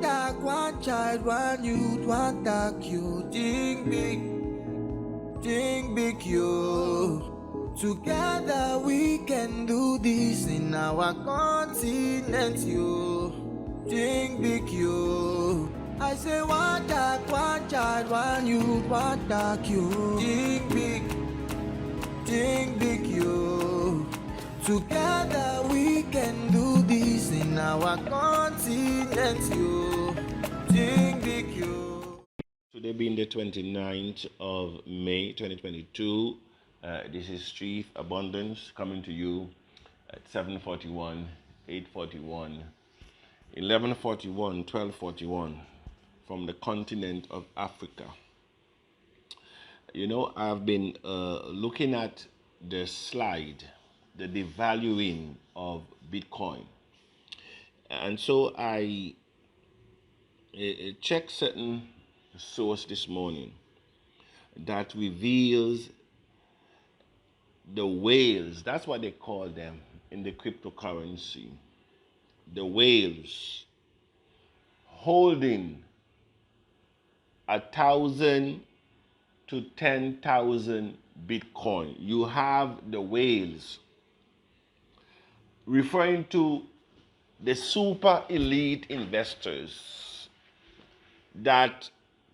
dark, one child, one youth, one dark you. Think big you. Together we can do this in our continent you. Think big you. I say one dark, one child, one youth, one dark you. Think big you. Together we can do this in our continent you. Think big you. Today being the 29th of May 2022, this is Chief Abundance coming to you at 7:41, 8:41, 11:41, 12:41 from the continent of Africa. You know, I've been looking at the slide, the devaluing of Bitcoin. And so I checked certain source this morning that reveals the whales, that's what they call them in the cryptocurrency, the whales holding 1,000 to 10,000 Bitcoin. You have the whales referring to the super elite investors that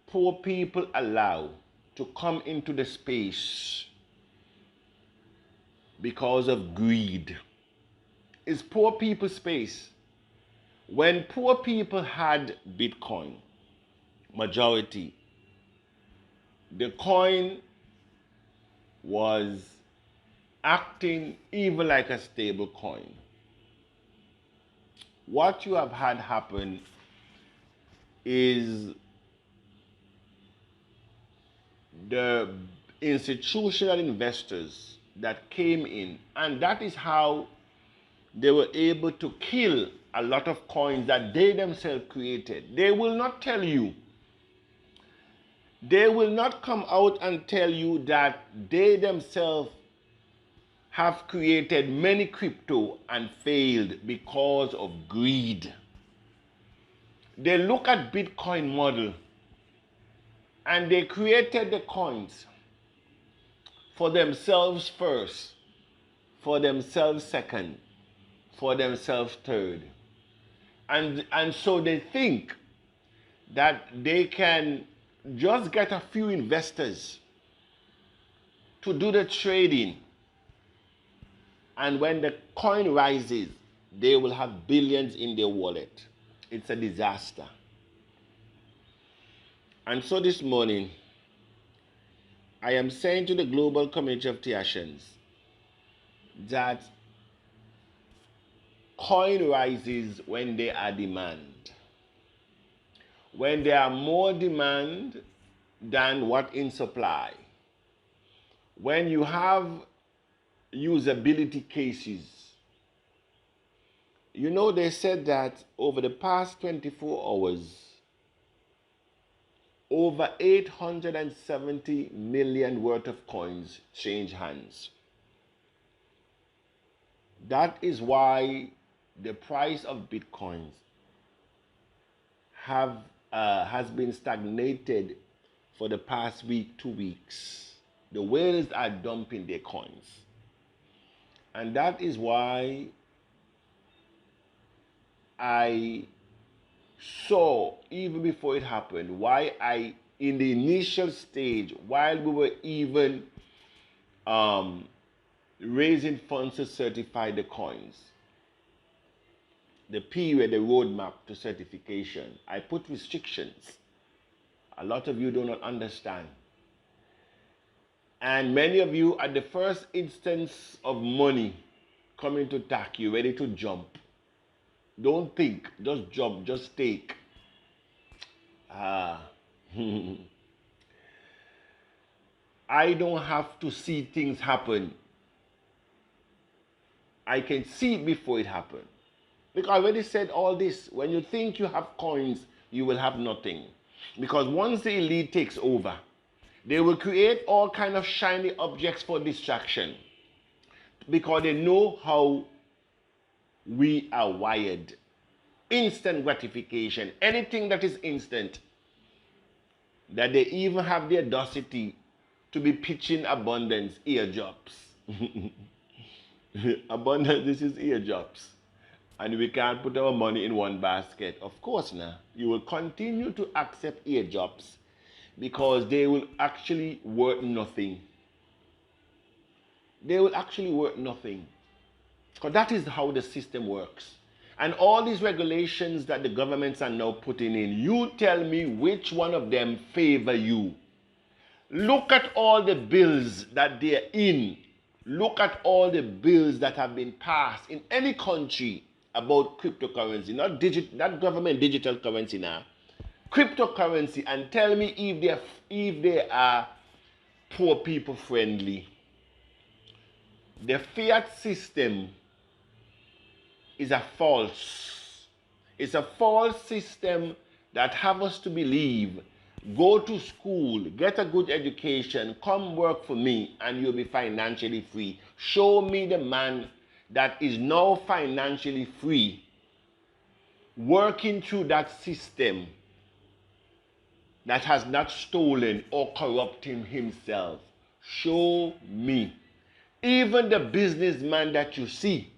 poor people allow to come into the space because of greed. It's poor people's space. When poor people had Bitcoin, majority, the coin was acting even like a stable coin. What you have had happen is the institutional investors that came in, and that is how they were able to kill a lot of coins that they themselves created. They will not tell you. They will not come out and tell you that they themselves have created many crypto and failed because of greed. They look at Bitcoin model and they created the coins for themselves first, for themselves second, for themselves third. And so they think that they can just get a few investors to do the trading, and when the coin rises, they will have billions in their wallet. It's a disaster. And so this morning, I am saying to the global community of Tiashans that coin rises when there are demand. When there are more demand than what in supply. When you have usability cases. You know, they said that over the past 24 hours, over 870 million worth of coins change hands. That is why the price of Bitcoins has been stagnated for the past week, 2 weeks. The whales are dumping their coins. And that is why I saw, even before it happened, why in the initial stage, while we were even raising funds to certify the coins, the period, the roadmap to certification, I put restrictions. A lot of you do not understand. And many of you, at the first instance of money coming to attack you, ready to jump. Don't think, just jump, just take. I don't have to see things happen. I can see it before it happens. Because I already said all this. When you think you have coins, you will have nothing. Because once the elite takes over, they will create all kind of shiny objects for distraction. Because they know how we are wired. instant gratification, anything that is instant, that they even have the audacity to be pitching abundance ear jobs. Abundance, this is ear jobs. And we can't put our money in one basket. Of course not. You will continue to accept ear jobs because they will actually worth nothing. They will actually worth nothing. Because that is how the system works. And all these regulations that the governments are now putting in, you tell me which one of them favor you. Look at all the bills that they're in. Look at all the bills that have been passed in any country about cryptocurrency, not government digital currency now, cryptocurrency, and tell me if they are poor people friendly. The fiat system is a false. It's a false system that have us to believe, go to school, get a good education, come work for me, and you'll be financially free. Show me the man that is now financially free, working through that system, that has not stolen or corrupted himself. Show me. Even the businessman that you see,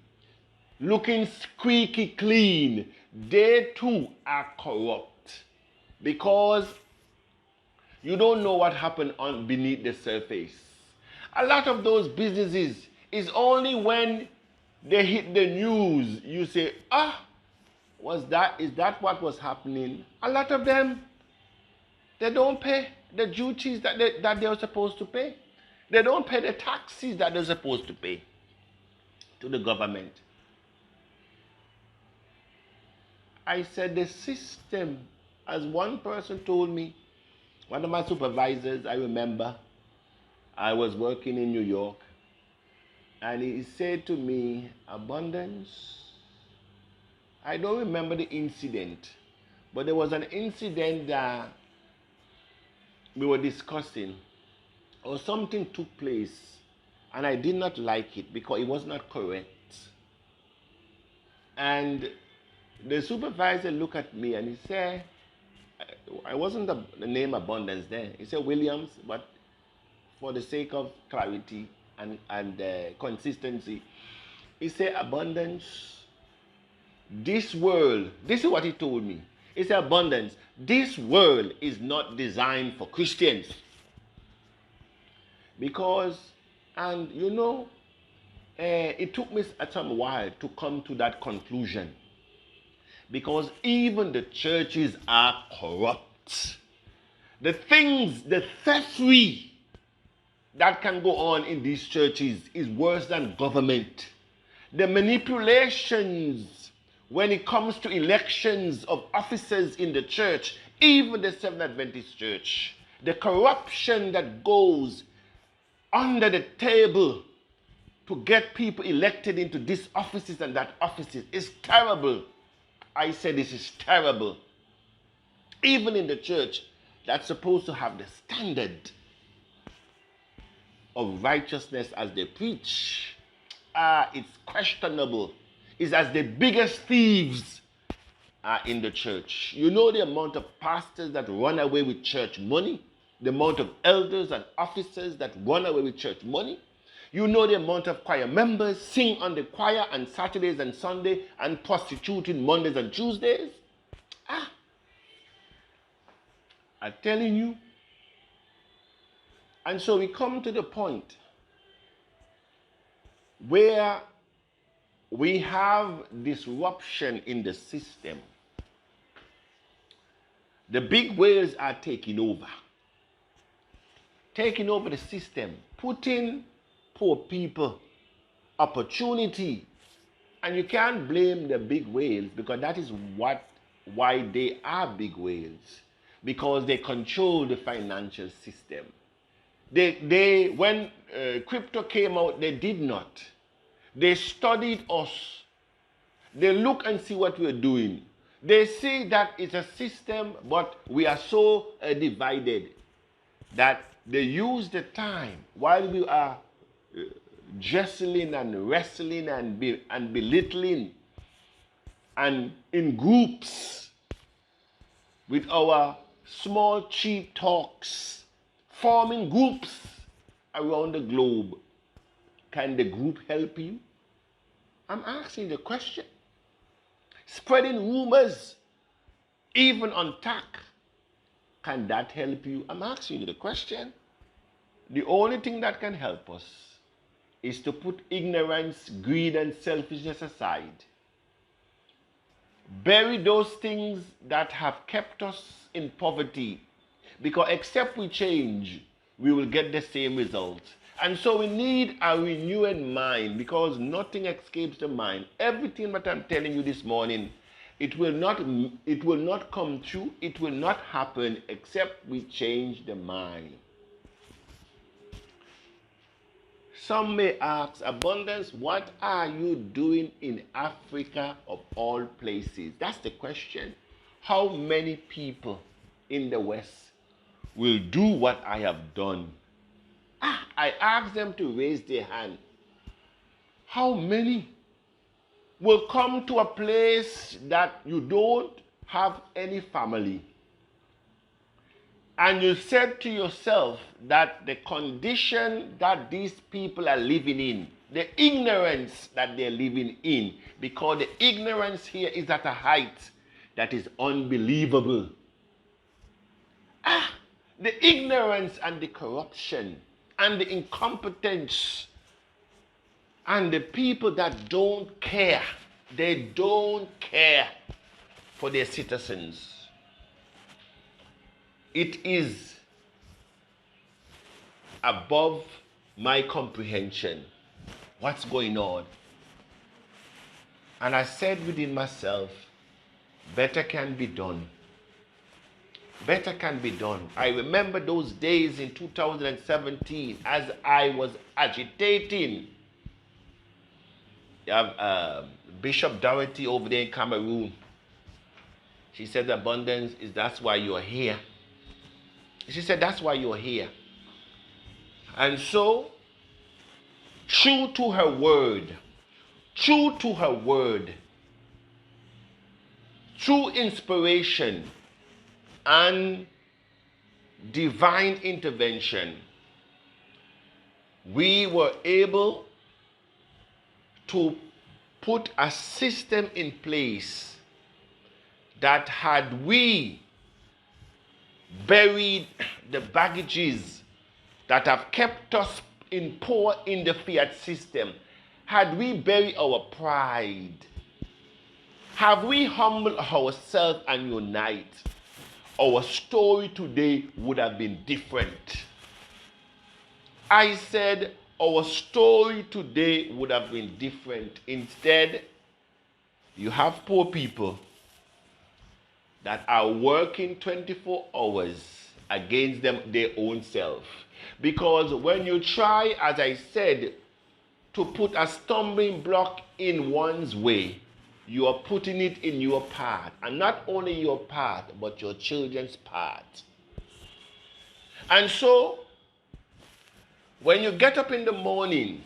looking squeaky clean, they too are corrupt. Because you don't know what happened beneath the surface. A lot of those businesses is only when they hit the news, you say, is that what was happening? A lot of them, they don't pay the duties that they are supposed to pay. They don't pay the taxes that they're supposed to pay to the government. I said the system, as one person told me, one of my supervisors, I remember, I was working in New York, and he said to me, abundance. I don't remember the incident, but there was an incident that we were discussing, or something took place, and I did not like it because it was not correct. And the supervisor looked at me and he said, I wasn't the name Abundance there. He said Williams, but for the sake of clarity and consistency, he said, abundance, this world, this is what he told me. He said, abundance, this world is not designed for Christians. Because, and you know, it took me some while to come to that conclusion. Because even the churches are corrupt. The things, the theftery that can go on in these churches is worse than government. The manipulations when it comes to elections of officers in the church, even the Seventh Adventist Church, the corruption that goes under the table to get people elected into these offices and that offices is terrible. I said this is terrible. Even in the church that's supposed to have the standard of righteousness as they preach, it's questionable. It's as the biggest thieves are in the church. You know the amount of pastors that run away with church money, the amount of elders and officers that run away with church money. You know the amount of choir members sing on the choir on Saturdays and Sunday and prostituting Mondays and Tuesdays. I'm telling you. And so we come to the point where we have disruption in the system. The big whales are taking over the system, putting poor people opportunity. And you can't blame the big whales because that is why they are big whales, because they control the financial system. When crypto came out, they did not. They studied us. They look and see what we're doing. They see that it's a system, but we are so divided that they use the time while we are jostling and wrestling and belittling and in groups with our small cheap talks, forming groups around the globe. Can the group help you? I'm asking the question. Spreading rumors, even on TAC, can that help you? I'm asking you the question. The only thing that can help us is to put ignorance, greed, and selfishness aside. Bury those things that have kept us in poverty, because except we change, we will get the same result. And so we need a renewed mind, because nothing escapes the mind. Everything that I'm telling you this morning, it will not come true, it will not happen except we change the mind. Some may ask, Abundance, what are you doing in Africa of all places? That's the question. How many people in the West will do what I have done? I ask them to raise their hand. How many will come to a place that you don't have any family? And you said to yourself that the condition that these people are living in, the ignorance that they're living in, because the ignorance here is at a height that is unbelievable. The ignorance and the corruption and the incompetence and the people that don't care, they don't care for their citizens. It is above my comprehension what's going on. And I said within myself, better can be done. Better can be done. I remember those days in 2017 as I was agitating. You have Bishop Dorothy over there in Cameroon. She said, Abundance, that's why you're here. She said, that's why you're here. And so, true to her word, true inspiration and divine intervention, we were able to put a system in place that had we buried the baggages that have kept us in poor in the fiat system, had we buried our pride, have we humbled ourselves and unite, our story today would have been different. I said our story today would have been different. Instead, you have poor people that are working 24 hours against their own self. Because when you try, as I said, to put a stumbling block in one's way, you are putting it in your path. And not only your path, but your children's path. And so, when you get up in the morning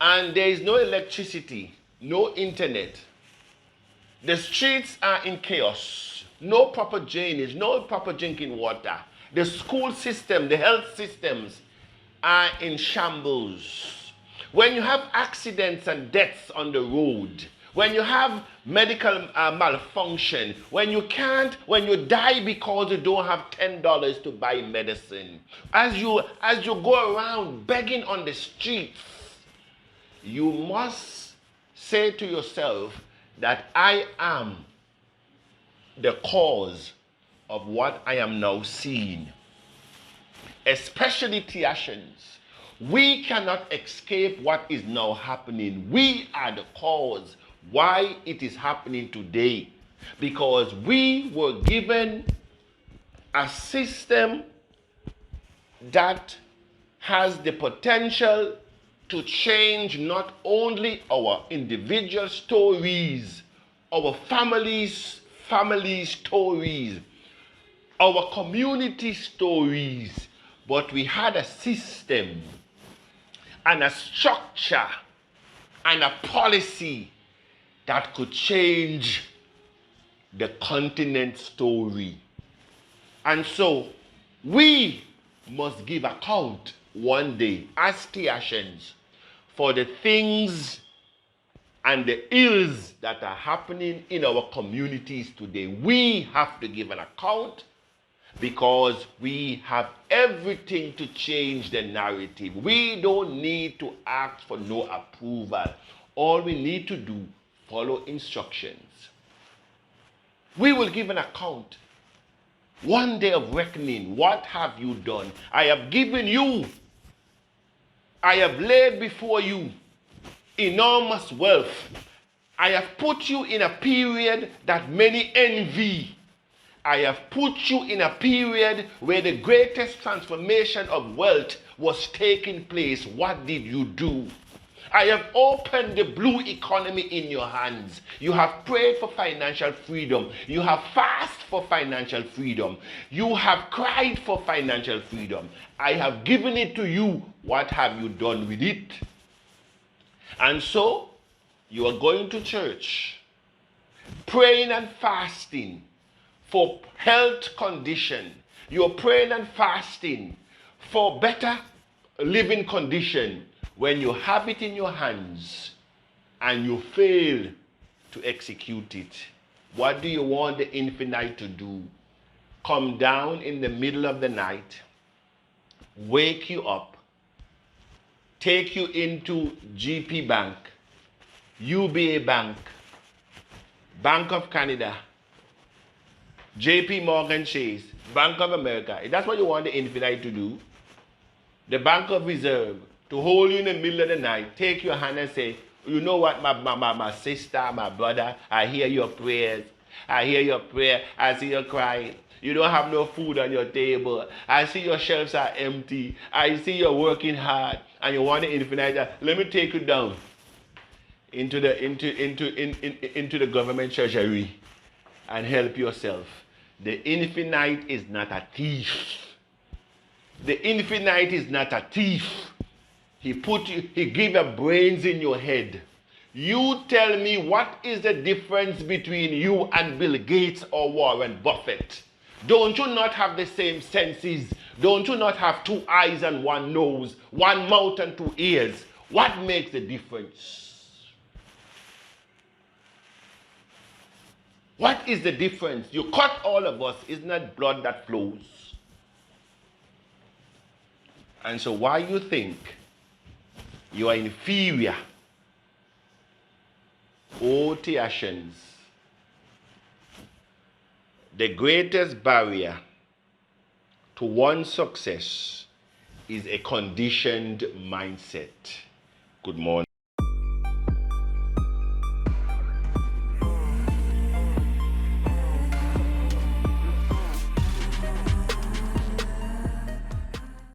and there is no electricity, no internet, the streets are in chaos, no proper drainage, no proper drinking water. The school system, the health systems are in shambles. When you have accidents and deaths on the road, when you have medical malfunction, when you die because you don't have $10 to buy medicine, as you go around begging on the streets, you must say to yourself that I am the cause of what I am now seeing. Especially Tiashans. We cannot escape what is now happening. We are the cause why it is happening today. Because we were given a system that has the potential to change not only our individual stories, our families' stories, our community stories, but we had a system and a structure and a policy that could change the continent story. And so we must give account one day as Tiashans for the things and the ills that are happening in our communities today. We have to give an account because we have everything to change the narrative. We don't need to ask for no approval. All we need to do, follow instructions. We will give an account. One day of reckoning. What have you done? I have given you. I have laid before you enormous wealth. I have put you in a period that many envy. I have put you in a period where the greatest transformation of wealth was taking place. What did you do? I have opened the blue economy in your hands. You have prayed for financial freedom. You have fasted for financial freedom. You have cried for financial freedom. I have given it to you. What have you done with it? And so, you are going to church, praying and fasting for health condition. You are praying and fasting for better living condition. When you have it in your hands and you fail to execute it, what do you want the infinite to do? Come down in the middle of the night, wake you up, take you into GP Bank, UBA Bank, Bank of Canada, JP Morgan Chase, Bank of America. If that's what you want the infinite to do, the Bank of Reserve, to hold you in the middle of the night, take your hand and say, you know what, my sister, my brother, I hear your prayers. I hear your prayer. I see you crying. You don't have no food on your table. I see your shelves are empty. I see you're working hard and you want the infinite. Let me take you down into the government treasury and help yourself. The infinite is not a thief. The infinite is not a thief. He gave you brains in your head. You tell me, what is the difference between you and Bill Gates or Warren Buffett? Don't you not have the same senses? Don't you not have 2 eyes and 1 nose, 1 mouth and 2 ears? What makes the difference? What is the difference? You cut all of us. Isn't that blood that flows? And so why you think you are inferior? O Tiashans, the greatest barrier to one's success is a conditioned mindset. Good morning.